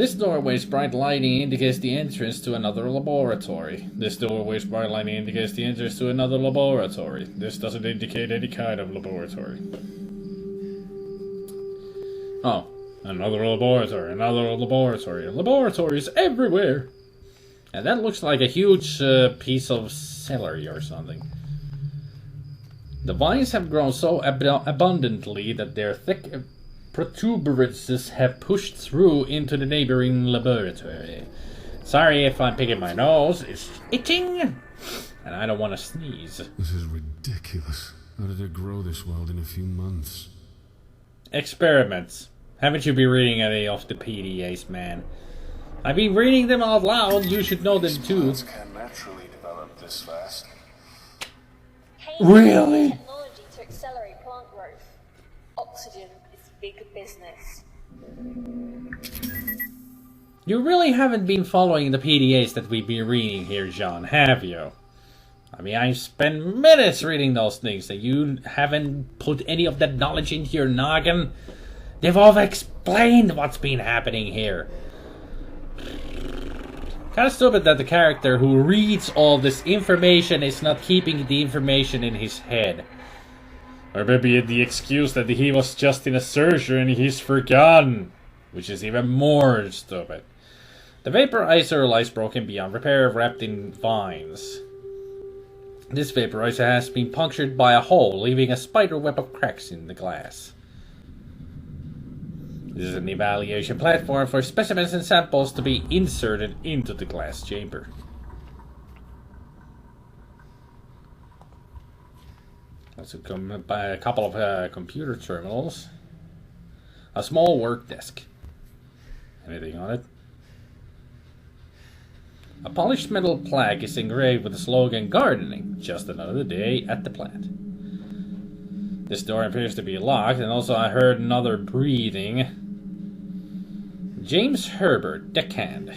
This doorway's bright lighting indicates the entrance to another laboratory. This doorway's bright lighting indicates the entrance to another laboratory. This doesn't indicate any kind of laboratory. Oh, another laboratory, another laboratory. Laboratories everywhere! And that looks like a huge piece of celery or something. The vines have grown so abundantly that their thick protuberances have pushed through into the neighboring laboratory. Sorry if I'm picking my nose, it's itching, and I don't want to sneeze. This is ridiculous. How did it grow this wild in a few months? Experiments. Haven't you been reading any of the PDAs, man? I've been reading them out loud, you should know them too. Plants can naturally develop this fast. Really? Technology to accelerate plant growth. Oxygen is big business. You really haven't been following the PDAs that we've been reading here, John, have you? I mean, I've spent minutes reading those things, and you haven't put any of that knowledge into your noggin? They've all explained what's been happening here. Kinda stupid that the character who reads all this information is not keeping the information in his head. Or maybe the excuse that he was just in a surgery and he's forgotten. Which is even more stupid. The vaporizer lies broken beyond repair, wrapped in vines. This vaporizer has been punctured by a hole, leaving a spider web of cracks in the glass. This is an evaluation platform for specimens and samples to be inserted into the glass chamber. Also come by a couple of computer terminals. A small work desk. Anything on it? A polished metal plaque is engraved with the slogan "Gardening, just another day at the plant." This door appears to be locked, and also I heard another breathing. James Herbert, deckhand.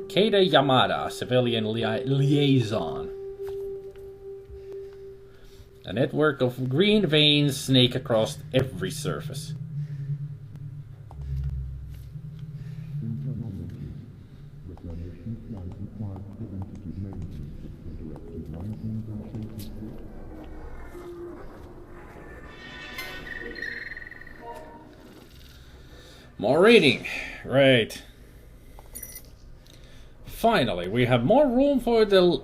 Keita Yamada, civilian liaison. A network of green veins snake across every surface. More reading. Right. Finally, we have more room for the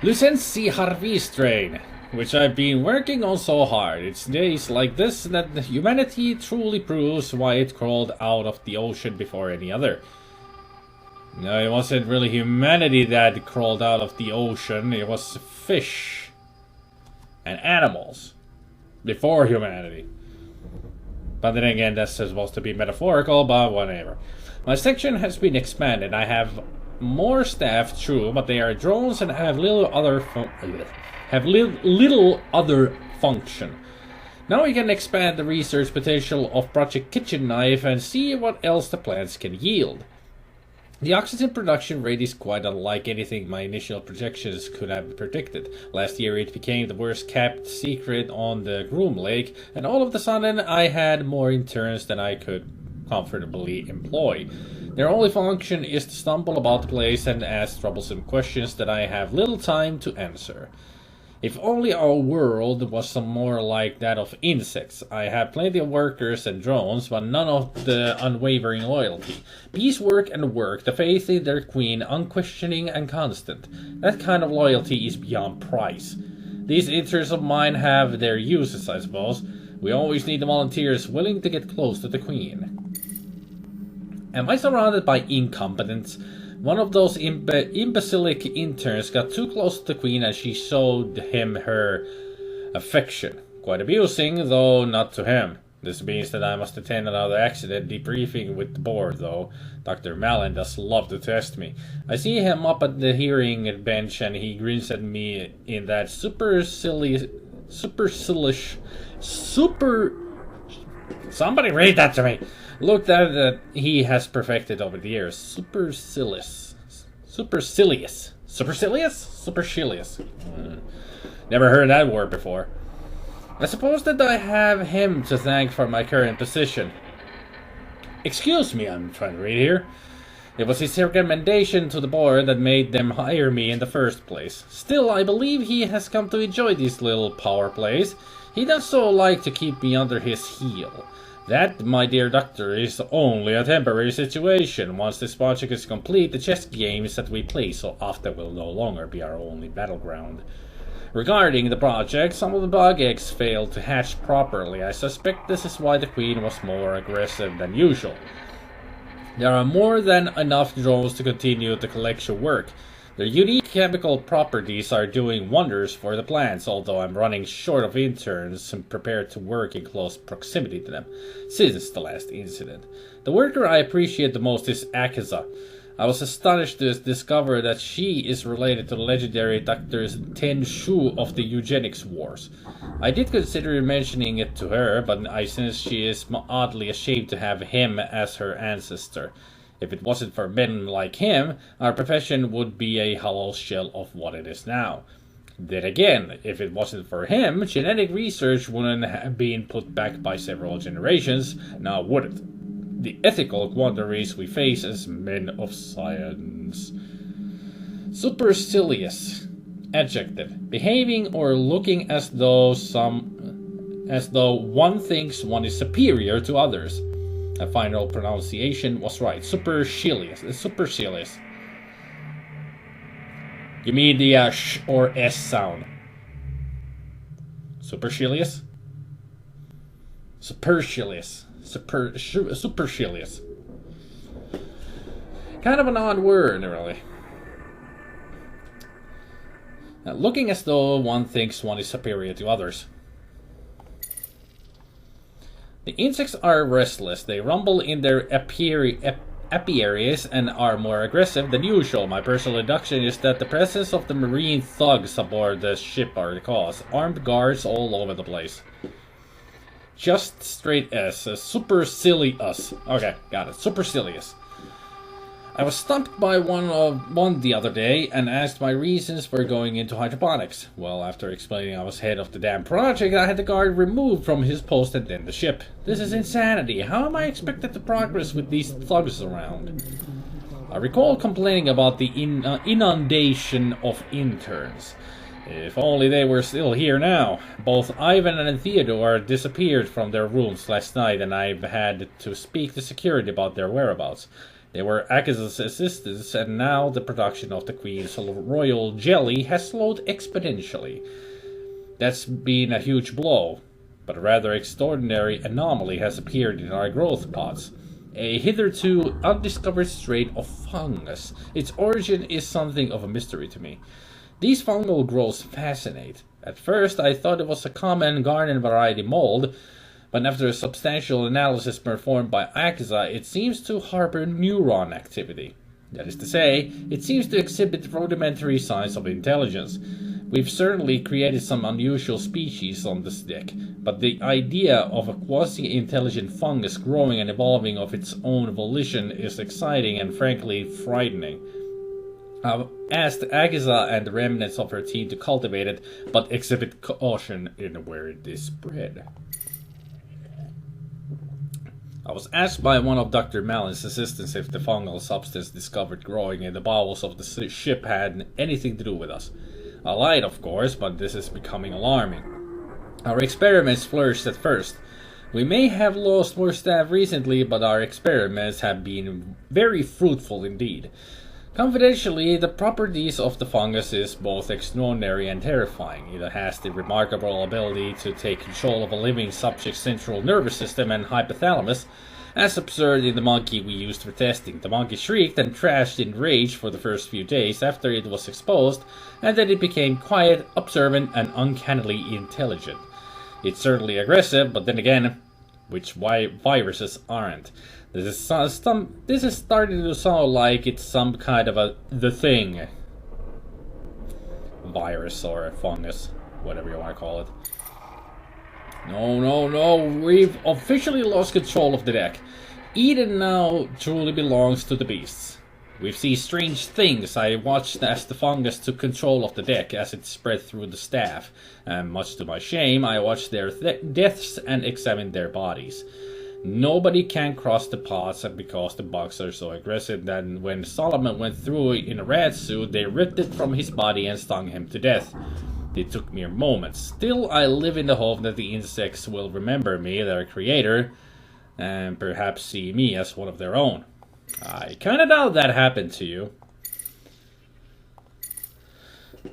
Lucency Harvey strain, which I've been working on so hard. It's days like this that humanity truly proves why it crawled out of the ocean before any other. No, it wasn't really humanity that crawled out of the ocean, it was fish and animals before humanity. But then again, that's supposed to be metaphorical, but whatever. My section has been expanded. I have more staff, true, but they are drones and have little other function. Now we can expand the research potential of Project Kitchen Knife and see what else the plants can yield. The oxygen production rate is quite unlike anything my initial projections could have predicted. Last year it became the worst kept secret on the Groom Lake, and all of a sudden I had more interns than I could comfortably employ. Their only function is to stumble about the place and ask troublesome questions that I have little time to answer. If only our world was some more like that of insects. I have plenty of workers and drones, but none of the unwavering loyalty. Piecework and work, the faith in their queen, unquestioning and constant. That kind of loyalty is beyond price. These interests of mine have their uses, I suppose. We always need the volunteers willing to get close to the queen. Am I surrounded by incompetence? One of those imbecilic interns got too close to the queen and she showed him her affection. Quite abusing, though not to him. This means that I must attend another accident debriefing with the board, though. Dr. Malin does love to test me. I see him up at the hearing bench and he grins at me in that somebody read that to me! Look that he has perfected over the years. Supercilious. Never heard that word before. I suppose that I have him to thank for my current position. Excuse me, I'm trying to read here. It was his recommendation to the board that made them hire me in the first place. Still, I believe he has come to enjoy these little power plays. He does so like to keep me under his heel. That, my dear doctor, is only a temporary situation. Once this project is complete, the chess games that we play so often will no longer be our only battleground. Regarding the project, some of the bug eggs failed to hatch properly. I suspect this is why the queen was more aggressive than usual. There are more than enough drones to continue the collection work. Their unique chemical properties are doing wonders for the plants, although I'm running short of interns and prepared to work in close proximity to them since the last incident. The worker I appreciate the most is Akiza. I was astonished to discover that she is related to the legendary Dr. Ten Shu of the Eugenics Wars. I did consider mentioning it to her, but I sense she is oddly ashamed to have him as her ancestor. If it wasn't for men like him, our profession would be a hollow shell of what it is now. Then again, if it wasn't for him, genetic research wouldn't have been put back by several generations, now would it? The ethical quandaries we face as men of science. Supercilious. Adjective. Behaving or looking as though one thinks one is superior to others. A final pronunciation was right. Supercilious. Supercilious. You mean the sh or s sound. Supercilious? Supercilious. Supercilious. Kind of an odd word, really. Now, looking as though one thinks one is superior to others. The insects are restless. They rumble in their apiaries and are more aggressive than usual. My personal deduction is that the presence of the marine thugs aboard the ship are the cause. Armed guards all over the place. Just straight S. Supercilious. Okay, got it. Supercilious. I was stumped by one the other day and asked my reasons for going into hydroponics. Well, after explaining I was head of the damn project, I had the guard removed from his post and then the ship. This is insanity. How am I expected to progress with these thugs around? I recall complaining about the inundation of interns. If only they were still here now. Both Ivan and Theodore disappeared from their rooms last night, and I've had to speak to security about their whereabouts. They were Akiza's assistants, and now the production of the Queen's royal jelly has slowed exponentially. That's been a huge blow, but a rather extraordinary anomaly has appeared in our growth pots. A hitherto undiscovered strain of fungus. Its origin is something of a mystery to me. These fungal growths fascinate. At first I thought it was a common garden variety mold, but after a substantial analysis performed by Akiza, it seems to harbor neuron activity. That is to say, it seems to exhibit rudimentary signs of intelligence. We've certainly created some unusual species on this deck, but the idea of a quasi-intelligent fungus growing and evolving of its own volition is exciting and frankly frightening. I've asked Akiza and the remnants of her team to cultivate it, but exhibit caution in where it is bred. I was asked by one of Dr. Mallin's assistants if the fungal substance discovered growing in the bowels of the ship had anything to do with us. I lied, of course, but this is becoming alarming. Our experiments flourished at first. We may have lost more staff recently, but our experiments have been very fruitful indeed. Confidentially, the properties of the fungus is both extraordinary and terrifying. It has the remarkable ability to take control of a living subject's central nervous system and hypothalamus, as observed in the monkey we used for testing. The monkey shrieked and trashed in rage for the first few days after it was exposed, and then it became quiet, observant, and uncannily intelligent. It's certainly aggressive, but then again, which viruses aren't? This is starting to sound like it's some kind of the thing. Virus or a fungus, whatever you want to call it. No, we've officially lost control of the deck. Eden now truly belongs to the beasts. We've seen strange things. I watched as the fungus took control of the deck as it spread through the staff, and much to my shame, I watched their deaths and examined their bodies. Nobody can cross the paths because the bugs are so aggressive that when Solomon went through in a rat suit, they ripped it from his body and stung him to death. It took mere moments. Still, I live in the hope that the insects will remember me, their creator, and perhaps see me as one of their own. I kinda doubt that happened to you.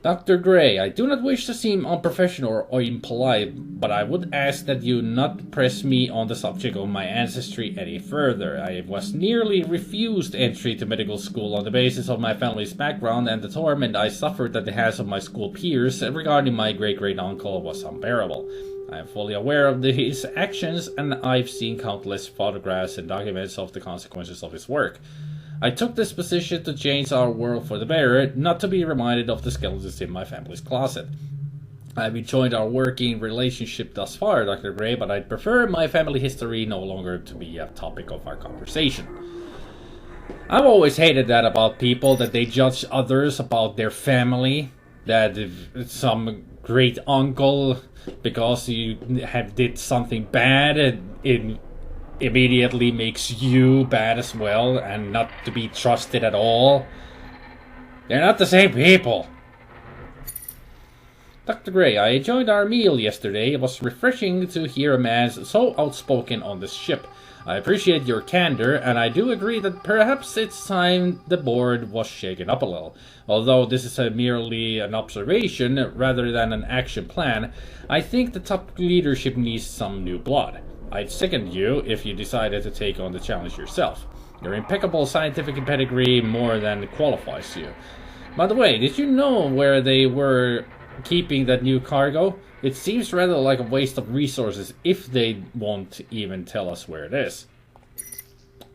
Dr. Gray, I do not wish to seem unprofessional or impolite, but I would ask that you not press me on the subject of my ancestry any further. I was nearly refused entry to medical school on the basis of my family's background, and the torment I suffered at the hands of my school peers regarding my great-great-uncle was unbearable. I am fully aware of his actions, and I've seen countless photographs and documents of the consequences of his work. I took this position to change our world for the better, not to be reminded of the skeletons in my family's closet. I've enjoyed our working relationship thus far, Dr. Gray, but I'd prefer my family history no longer to be a topic of our conversation. I've always hated that about people, that they judge others about their family, that if some great uncle, because you have did something bad, it immediately makes you bad as well, and not to be trusted at all. They're not the same people. Dr. Gray, I enjoyed our meal yesterday. It was refreshing to hear a man so outspoken on this ship. I appreciate your candor, and I do agree that perhaps it's time the board was shaken up a little. Although this is merely an observation rather than an action plan, I think the top leadership needs some new blood. I'd second you if you decided to take on the challenge yourself. Your impeccable scientific pedigree more than qualifies you. By the way, did you know where they were keeping that new cargo? It seems rather like a waste of resources if they won't even tell us where it is.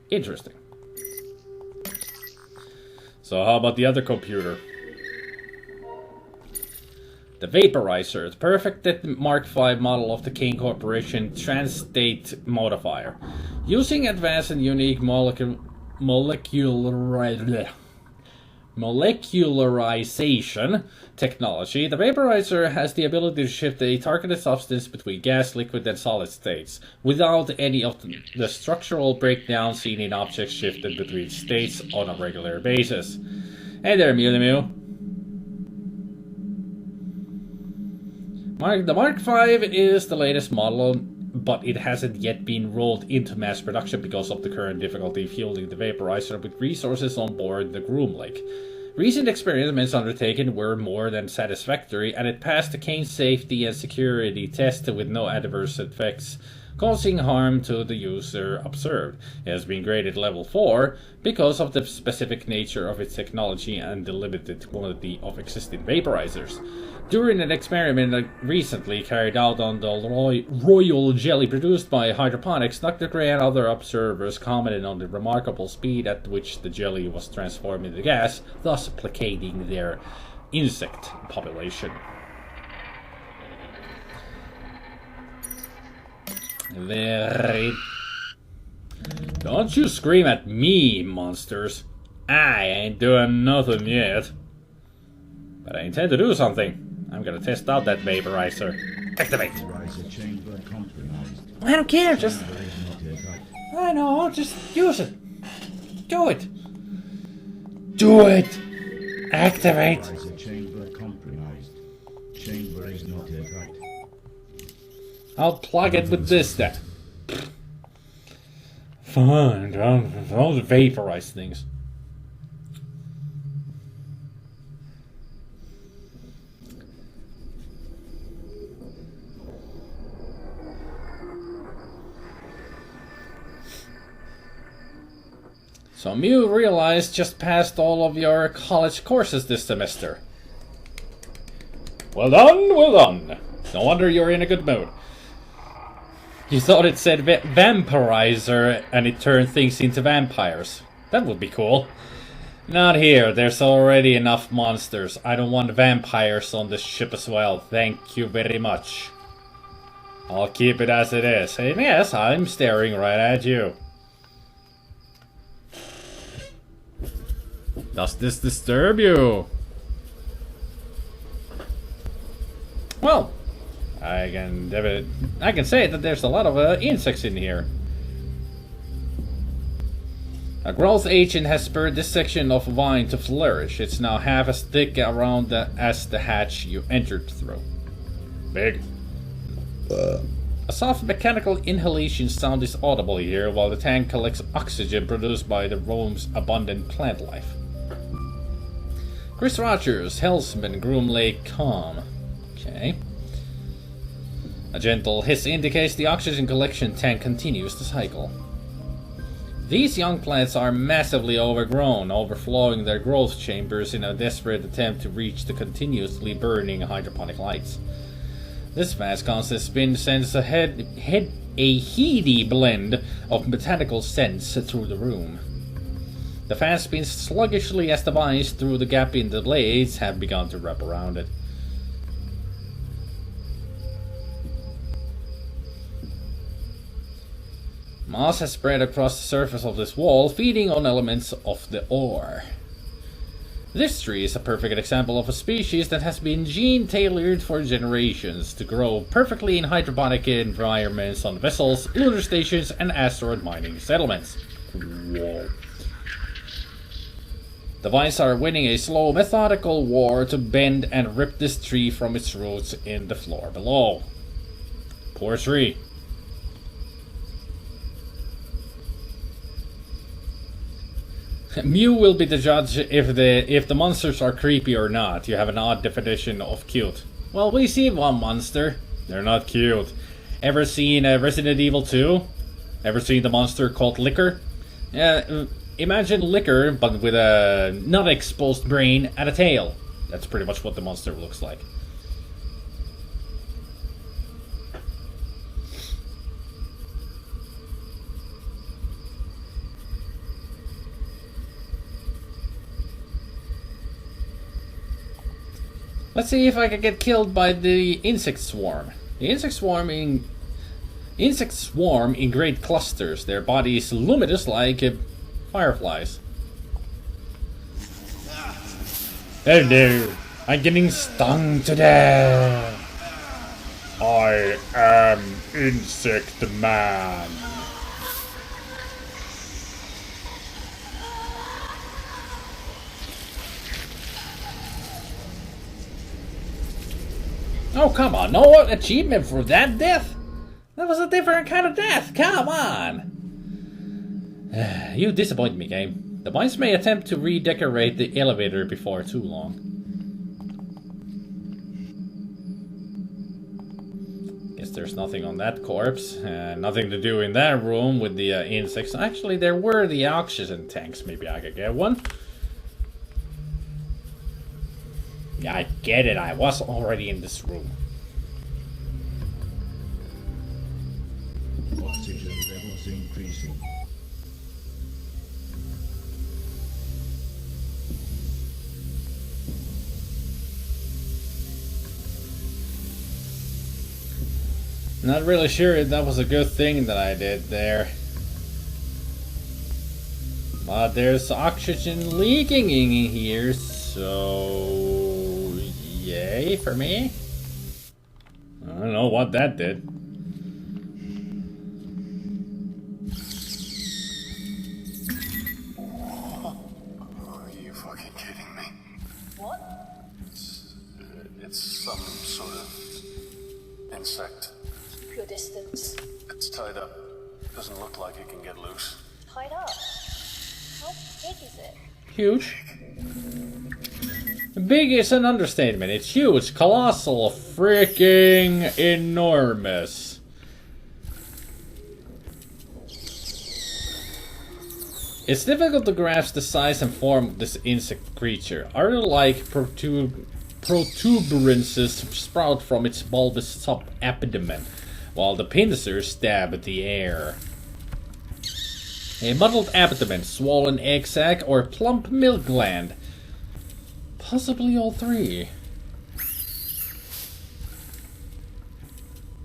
Interesting. So how about the other computer? The vaporizer, the perfected Mark V model of the Kane Corporation Trans-State Modifier. Using advanced and unique molecularization technology, the vaporizer has the ability to shift a targeted substance between gas, liquid, and solid states, without any of the structural breakdown seen in objects shifted between states on a regular basis. Hey there, Mew. The Mark V is the latest model, but it hasn't yet been rolled into mass production because of the current difficulty fueling the vaporizer with resources on board the Groom Lake. Recent experiments undertaken were more than satisfactory, and it passed the Kane safety and security test with no adverse effects causing harm to the user observed. It has been graded level 4 because of the specific nature of its technology and the limited quantity of existing vaporizers. During an experiment recently carried out on the royal jelly produced by hydroponics, Dr. Gray and other observers commented on the remarkable speed at which the jelly was transformed into gas, thus placating their insect population. Don't you scream at me, monsters. I ain't doing nothing yet. But I intend to do something. I'm gonna test out that vaporizer. Activate! I don't care, just... I know, just use it. Do it. Do it! Activate! I'll plug it with this then. Fine, don't vaporize things. So Mew realized just passed all of your college courses this semester. Well done, well done. No wonder you're in a good mood. You thought it said vaporizer and it turned things into vampires. That would be cool. Not here, there's already enough monsters. I don't want vampires on this ship as well. Thank you very much. I'll keep it as it is. And yes, I'm staring right at you. Does this disturb you? Well, I can say that there's a lot of insects in here. A growth agent has spurred this section of vine to flourish. It's now half as thick around as the hatch you entered through. Big. A soft mechanical inhalation sound is audible here while the tank collects oxygen produced by the room's abundant plant life. Chris Rogers, Hellsman, Groom Lake, Calm. Okay. A gentle hiss indicates the oxygen collection tank continues to cycle. These young plants are massively overgrown, overflowing their growth chambers in a desperate attempt to reach the continuously burning hydroponic lights. This vast constant spin sends a heady blend of botanical scents through the room. The fan spins sluggishly as the vines through the gap in the blades have begun to wrap around it. Moss has spread across the surface of this wall, feeding on elements of the ore. This tree is a perfect example of a species that has been gene-tailored for generations to grow perfectly in hydroponic environments on vessels, lunar stations, and asteroid mining settlements. Whoa. The vines are winning a slow, methodical war to bend and rip this tree from its roots in the floor below. Poor tree. Mew will be the judge if the monsters are creepy or not. You have an odd definition of cute. Well, we see one monster. They're not cute. Ever seen Resident Evil 2? Ever seen the monster called Liquor? Imagine Liquor, but with a not exposed brain and a tail. That's pretty much what the monster looks like. Let's see if I can get killed by the insect swarm. The insect swarm in great clusters. Their bodies luminous like fireflies. Oh no! I'm getting stung to death! I am Insect Man. Oh, come on. No achievement for that death? That was a different kind of death. Come on. You disappoint me, game. The mines may attempt to redecorate the elevator before too long. Guess there's nothing on that corpse. Nothing to do in that room with the insects. Actually, there were the oxygen tanks. Maybe I could get one. Yeah, I get it. I was already in this room. Oxygen levels increasing. Not really sure if that was a good thing that I did there. But there's oxygen leaking in here, so... yay for me. I don't know what that did. Are you fucking kidding me? What? It's some sort of insect. Pure distance. It's tied up. Doesn't look like it can get loose. Tied up. How big is it? Huge. Big is an understatement. It's huge, colossal, freaking enormous. It's difficult to grasp the size and form of this insect creature. Arrow-like protuberances sprout from its bulbous sub-abdomen, while the pincers stab at the air. A mottled abdomen, swollen egg sac, or plump milk gland. Possibly all three.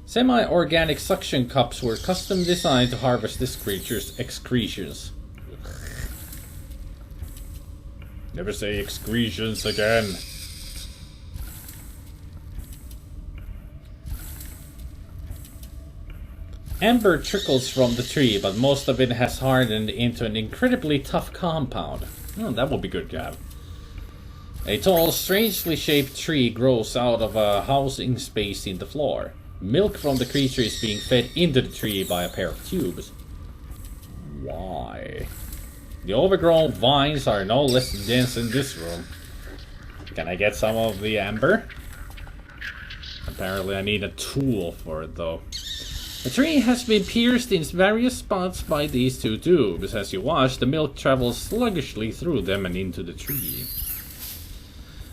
Semi-organic suction cups were custom designed to harvest this creature's excretions. Never say excretions again. Amber trickles from the tree, but most of it has hardened into an incredibly tough compound. That would be good to have. A tall, strangely shaped tree grows out of a housing space in the floor. Milk from the creature is being fed into the tree by a pair of tubes. Why? The overgrown vines are no less dense in this room. Can I get some of the amber? Apparently I need a tool for it though. The tree has been pierced in various spots by these two tubes. As you watch, the milk travels sluggishly through them and into the tree.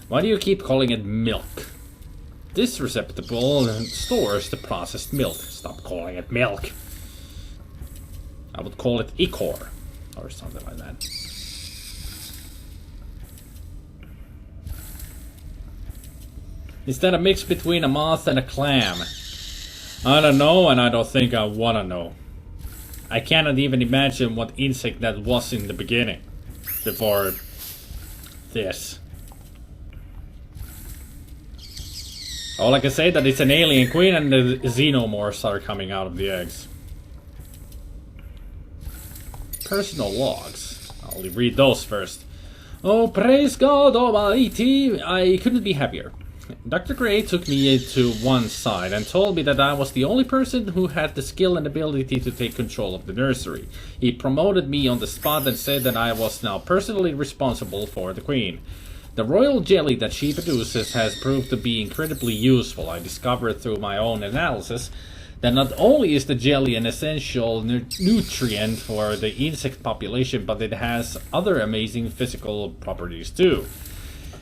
Why do you keep calling it milk? This receptacle stores the processed milk. Stop calling it milk. I would call it ichor, or something like that. Is that a mix between a moth and a clam? I don't know, and I don't think I wanna know. I cannot even imagine what insect that was in the beginning. Before this. All I can say that it's an alien queen and the xenomorphs are coming out of the eggs. Personal logs. I'll read those first. Oh, praise God Almighty! I couldn't be happier. Dr. Gray took me to one side and told me that I was the only person who had the skill and ability to take control of the nursery. He promoted me on the spot and said that I was now personally responsible for the queen. The royal jelly that she produces has proved to be incredibly useful. I discovered through my own analysis that not only is the jelly an essential nutrient for the insect population, but it has other amazing physical properties too.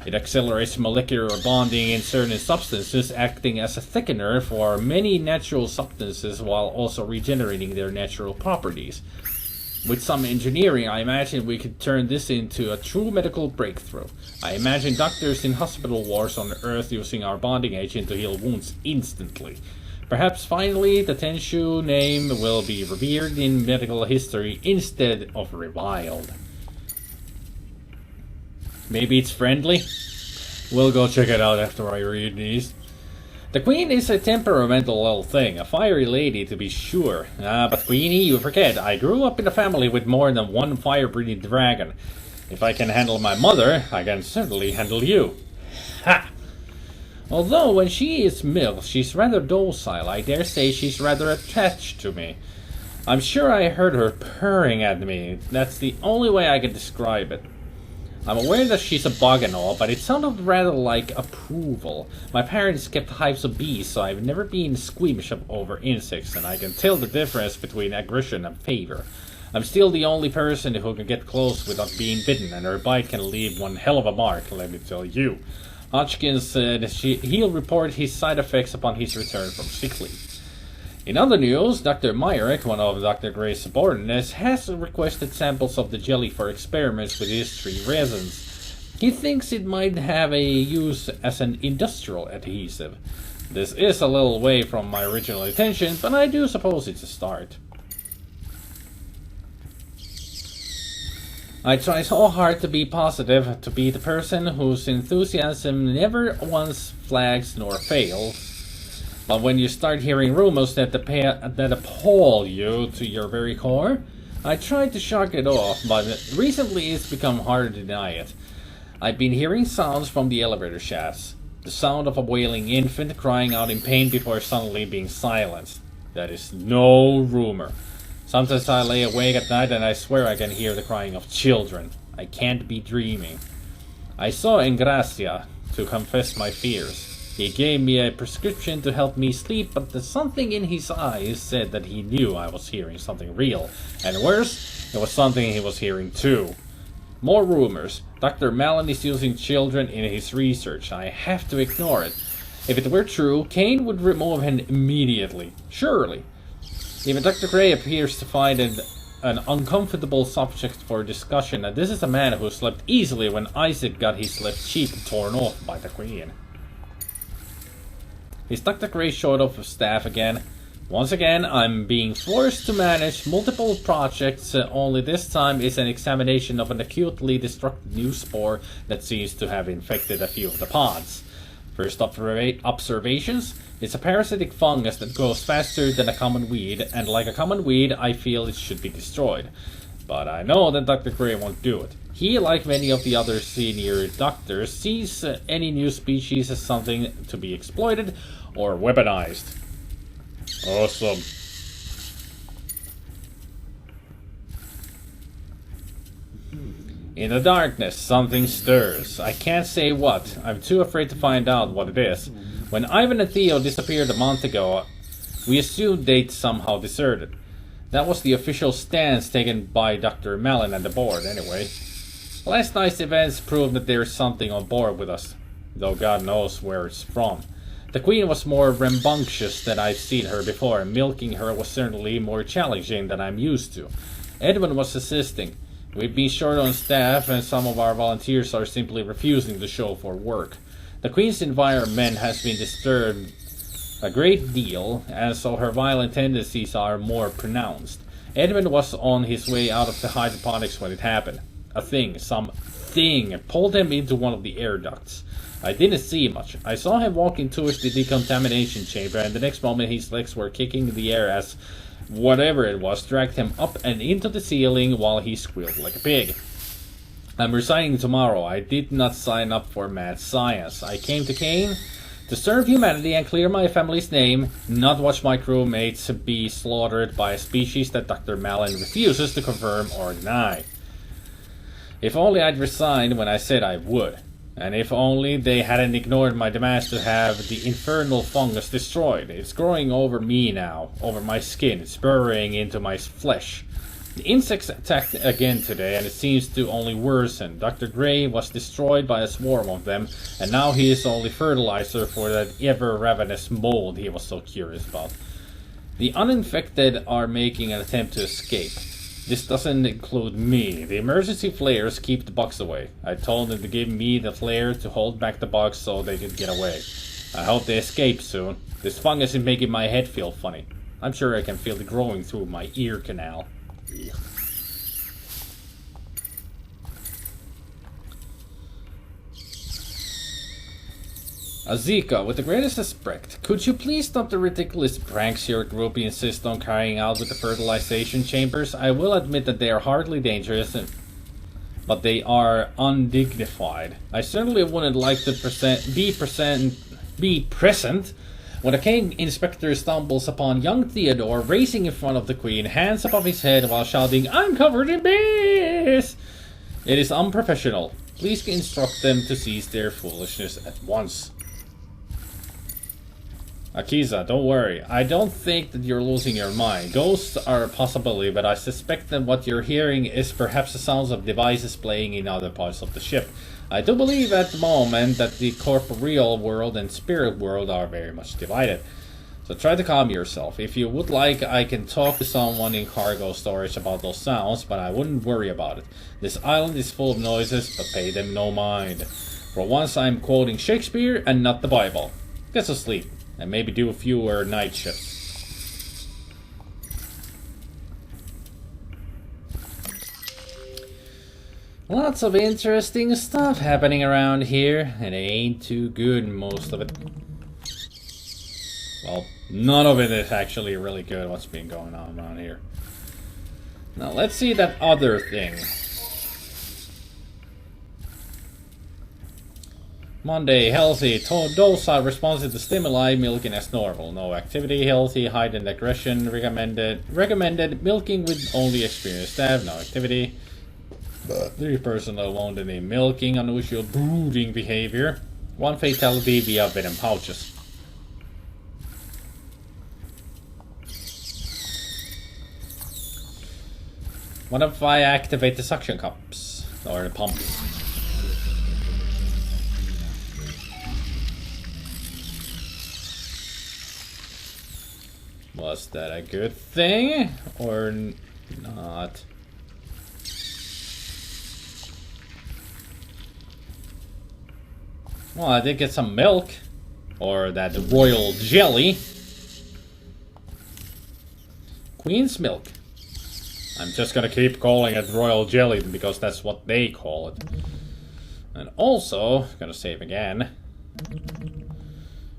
It accelerates molecular bonding in certain substances, acting as a thickener for many natural substances while also regenerating their natural properties. With some engineering, I imagine we could turn this into a true medical breakthrough. I imagine doctors in hospital wards on Earth using our bonding agent to heal wounds instantly. Perhaps finally the Tenshu name will be revered in medical history instead of reviled. Maybe it's friendly? We'll go check it out after I read these. The queen is a temperamental little thing, a fiery lady to be sure. But Queenie, you forget, I grew up in a family with more than one fire-breathing dragon. If I can handle my mother, I can certainly handle you. Ha! Although when she is milk, she's rather docile. I dare say she's rather attached to me. I'm sure I heard her purring at me. That's the only way I can describe it. I'm aware that she's a bug and all, but it sounded rather like approval. My parents kept hives of bees, so I've never been squeamish over insects, and I can tell the difference between aggression and favor. I'm still the only person who can get close without being bitten, and her bite can leave one hell of a mark, let me tell you. Hodgkins said he'll report his side effects upon his return from sick leave. In other news, Dr. Myrick, one of Dr. Gray's subordinates, has requested samples of the jelly for experiments with his tree resins. He thinks it might have a use as an industrial adhesive. This is a little way from my original intention, but I do suppose it's a start. I try so hard to be positive, to be the person whose enthusiasm never once flags nor fails. But when you start hearing rumors that appall you to your very core, I try to shrug it off, but recently it's become hard to deny it. I've been hearing sounds from the elevator shafts. The sound of a wailing infant crying out in pain before suddenly being silenced. That is no rumor. Sometimes I lay awake at night and I swear I can hear the crying of children. I can't be dreaming. I saw Engracia to confess my fears. He gave me a prescription to help me sleep, but the something in his eyes said that he knew I was hearing something real. And worse, it was something he was hearing too. More rumors. Dr. Malin is using children in his research. I have to ignore it. If it were true, Kane would remove him immediately. Surely. Even Dr. Gray appears to find it an uncomfortable subject for discussion, and this is a man who slept easily when Isaac got his left cheek torn off by the Queen. Is Dr. Gray short of staff again? Once again, I'm being forced to manage multiple projects, only this time it's an examination of an acutely destructive new spore that seems to have infected a few of the pods. First observations, it's a parasitic fungus that grows faster than a common weed, and like a common weed, I feel it should be destroyed. But I know that Dr. Gray won't do it. He, like many of the other senior doctors, sees any new species as something to be exploited or weaponized. Awesome. In the darkness, something stirs. I can't say what. I'm too afraid to find out what it is. When Ivan and Theo disappeared a month ago, we assumed they'd somehow deserted. That was the official stance taken by Dr. Malin and the board, anyway. Last night's events proved that there's something on board with us, though God knows where it's from. The Queen was more rambunctious than I've seen her before, and milking her was certainly more challenging than I'm used to. Edwin was assisting. We've been short on staff, and some of our volunteers are simply refusing to show for work. The Queen's environment has been disturbed a great deal, and so her violent tendencies are more pronounced. Edwin was on his way out of the hydroponics when it happened. Some thing pulled him into one of the air ducts. I didn't see much. I saw him walking towards the decontamination chamber, and the next moment his legs were kicking in the air as whatever it was dragged him up and into the ceiling while he squealed like a pig. I'm resigning tomorrow. I did not sign up for mad science. I came to Kane to serve humanity and clear my family's name, not watch my crewmates be slaughtered by a species that Dr. Malin refuses to confirm or deny. If only I'd resigned when I said I would. And if only they hadn't ignored my demands to have the infernal fungus destroyed. It's growing over me now, over my skin. It's burrowing into my flesh. The insects attacked again today, and it seems to only worsen. Dr. Gray was destroyed by a swarm of them, and now he is only fertilizer for that ever-ravenous mold he was so curious about. The uninfected are making an attempt to escape. This doesn't include me. The emergency flares keep the bugs away. I told them to give me the flare to hold back the bugs so they could get away. I hope they escape soon. This fungus is making my head feel funny. I'm sure I can feel it growing through my ear canal. Azika, with the greatest respect, could you please stop the ridiculous pranks your group insist on carrying out with the fertilization chambers? I will admit that they are hardly dangerous, but they are undignified. I certainly wouldn't like to be present when a Kane inspector stumbles upon young Theodore racing in front of the Queen, hands above his head while shouting, "I'm covered in bees!" It is unprofessional. Please instruct them to cease their foolishness at once. Akiza, don't worry. I don't think that you're losing your mind. Ghosts are a possibility, but I suspect that what you're hearing is perhaps the sounds of devices playing in other parts of the ship. I do believe at the moment that the corporeal world and spirit world are very much divided. So try to calm yourself. If you would like, I can talk to someone in cargo storage about those sounds, but I wouldn't worry about it. This island is full of noises, but pay them no mind. For once I'm quoting Shakespeare and not the Bible. Get some sleep, and maybe do a fewer night shifts. Lots of interesting stuff happening around here, and it ain't too good, most of it. Well, none of it is actually really good, what's been going on around here. Now, let's see that other thing. Monday, healthy, docile, responsive to stimuli, milking as normal. No activity, healthy, heightened aggression, recommended, milking with only experienced staff, no activity. 3 personnel won't any milking, unusual brooding behavior. 1 fatality via venom pouches. What if I activate the suction cups? Or the pumps? Was that a good thing? Or not? Well, I did get some milk. Or that royal jelly. Queen's milk. I'm just gonna keep calling it royal jelly because that's what they call it. And also, gonna save again.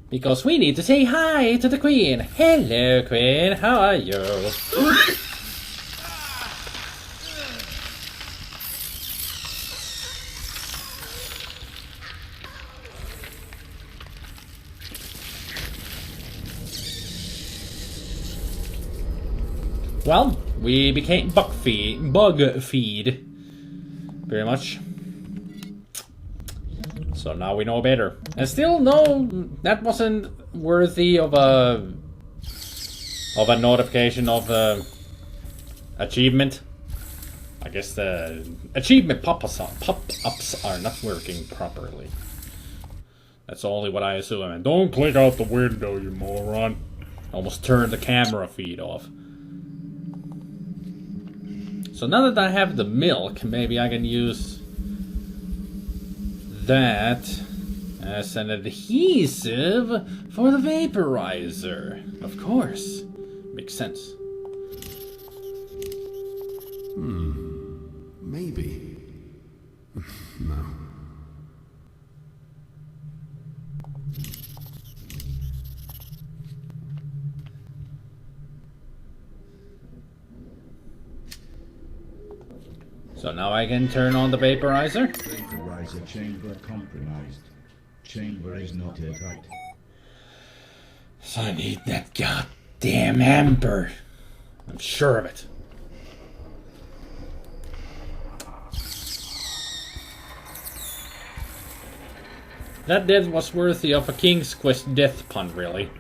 Because we need to say hi to the Queen. Hello, Queen. How are you? Well, we became bug feed. Very much. So now we know better. And still, no, that wasn't worthy of a notification of achievement. I guess the achievement pop-ups are not working properly. That's only what I assume. And don't click out the window, you moron. Almost turned the camera feed off. So now that I have the milk, maybe I can use that as an adhesive for the vaporizer. Of course. Makes sense. Maybe. No. So now I can turn on the vaporizer. Vaporizer chamber compromised. Chamber is not airtight. So I need that goddamn amber. I'm sure of it. That death was worthy of a King's Quest death pun, really.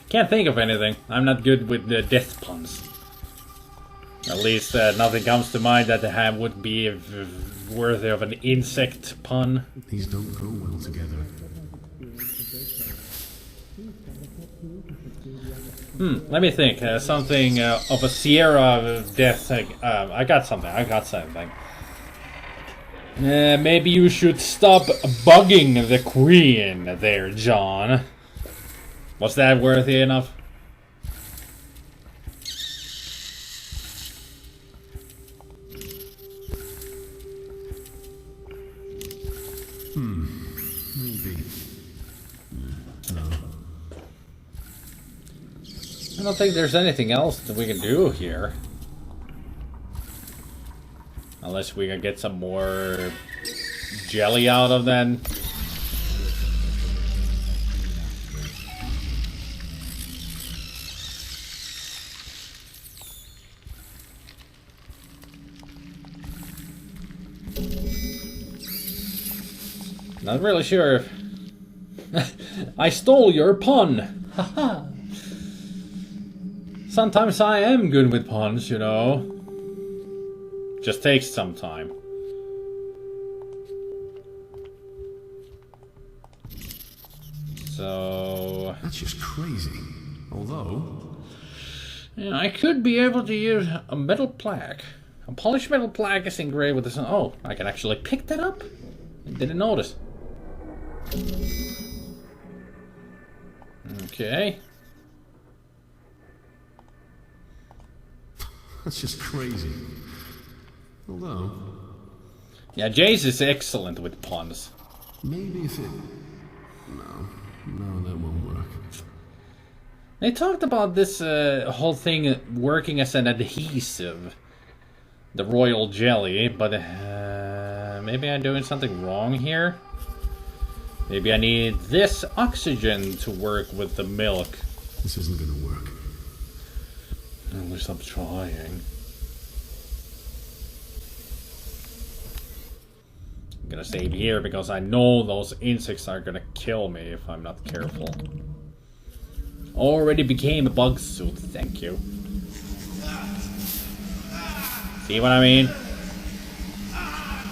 Can't think of anything. I'm not good with the death puns. At least nothing comes to mind that would be worthy of an insect pun. These don't go well together. Let me think. Something of a Sierra death thing. I got something. Maybe you should stop bugging the Queen there, John. Was that worthy enough? Maybe. No. I don't think there's anything else that we can do here. Unless we can get some more jelly out of them. Not really sure if... I stole your pun! Haha! Sometimes I am good with puns, you know. Just takes some time. So... That's just crazy. Although... yeah, I could be able to use a metal plaque. A polished metal plaque is engraved with this... oh, I can actually pick that up? I didn't notice. Okay. That's just crazy. Although... yeah, Jace is excellent with puns. maybe if it... No, that won't work. They talked about this whole thing working as an adhesive. The royal jelly, but maybe I'm doing something wrong here. Maybe I need this oxygen to work with the milk. This isn't gonna work. At least I'm trying. I'm gonna save here because I know those insects are gonna kill me if I'm not careful. Already became a bug suit, thank you. See what I mean?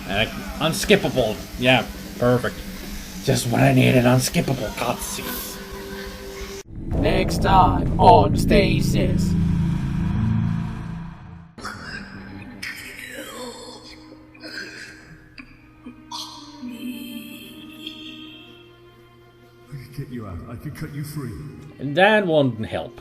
And unskippable, yeah, perfect. Just what I needed, unskippable cutscenes. Next time on Stasis. I could get you out. about. I could cut you free. And that won't help.